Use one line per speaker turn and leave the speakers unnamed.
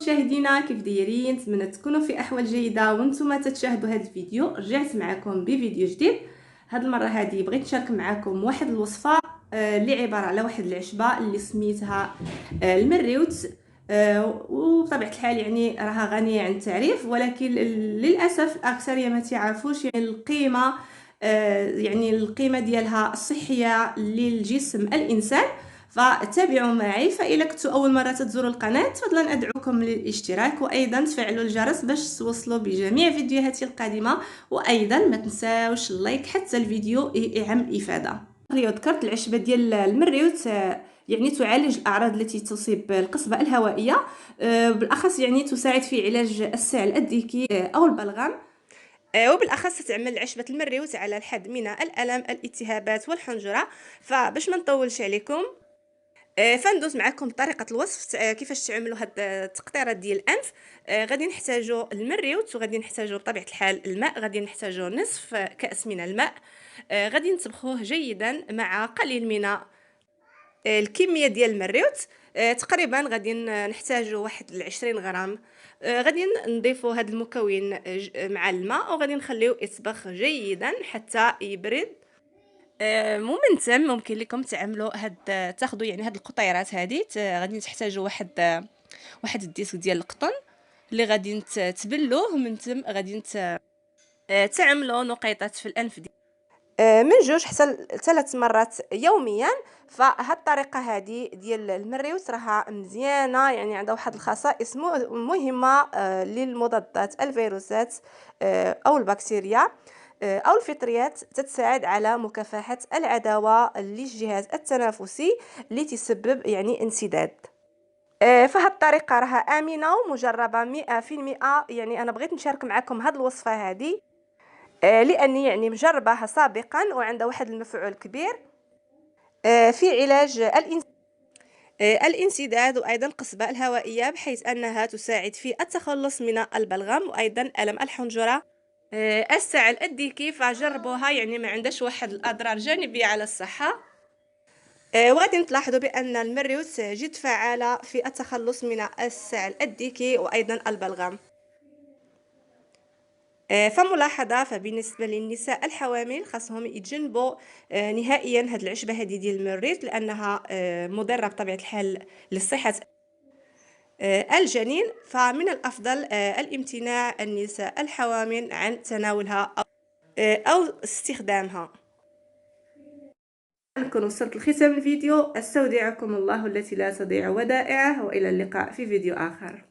مشاهدينا، كيف دايرين؟ نتمنى تكونوا في احوال جيده وانتم تتشاهدوا هذا الفيديو. رجعت معكم بفيديو جديد. هاد المره هذه بغيت نشارك معكم واحد الوصفه اللي عباره على واحد العشبه اللي سميتها المريوت. وبطبيعه الحال يعني راها غنيه عن التعريف، ولكن للاسف الاكثريه ما تعرفوش يعني القيمه، يعني القيمه ديالها الصحيه للجسم الانسان. فتابعوا معي. فإذا كنتوا أول مرة تزوروا القناة فضلا أدعوكم للاشتراك، وأيضا تفعلوا الجرس باش توصلوا بجميع فيديوهاتي القادمة، وأيضا ما تنساوش اللايك حتى الفيديو يعم الإفادة. ذكرت العشبة ديال المريوت يعني تعالج الأعراض التي تصيب القصبة الهوائية، بالأخص يعني تساعد في علاج السعال الديكي أو البلغم. وبالاخص تعمل عشبه المريوت على الحد من الالم، الالتهابات والحنجره. فباش ما نطولش عليكم فندوز معكم طريقه الوصف كيفاش تعملوا هاد التقطيرات ديال الانف. غادي نحتاجوا المريوت، وغادي نحتاجوا بطبيعه الحال الماء. غادي نحتاجوا نصف كاس من الماء. غادي نطبخوه جيدا مع قليل من الكميه ديال المريوت. تقريبا غادي نحتاجوا واحد 20 غرام. غادي نضيفوا هذا المكون مع الماء، وغادي نخليوه يطبخ جيدا حتى يبرد. ومن ثم ممكن لكم تعملوا تاخذوا يعني هاد القطيرات هذه. غادي تحتاجوا واحد الديسك ديال القطن اللي غادي تبلوه. ومن ثم غادي تعملوا نقيطات في الانف من 2 حتى 3 مرات يوميا. فهاد الطريقه هذه ديال المريوت راها مزيانه، يعني عندها واحد الخصائص مهمه للمضادات الفيروسات او البكتيريا او الفطريات. تتساعد على مكافحه العدوى للجهاز التنفسي اللي تسبب يعني انسداد. فهاد الطريقه راها امنه ومجربه 100%. يعني انا بغيت نشارك معكم هاد الوصفه هذه لاني يعني مجرباها سابقا وعندها واحد المفعول كبير في علاج الانسداد وايضا القصبه الهوائيه، بحيث انها تساعد في التخلص من البلغم وايضا الم الحنجره، السعال الديكي. فجربوها، يعني ما عندهاش واحد الاضرار جانبيه على الصحه. وغادي تلاحظوا بان المريوت جد فعاله في التخلص من السعال الديكي وايضا البلغم. فملاحظه، فبالنسبه للنساء الحوامل خاصهم يتجنبوا نهائيا هذه العشبه هذه ديال المريض، لانها مضره بطبيعه الحال لصحه الجنين. فمن الافضل الامتناع النساء الحوامل عن تناولها او استخدامها. نكون وصلت لختام الفيديو. استودعكم الله التي لا تضيع ودائعه، والى اللقاء في فيديو اخر.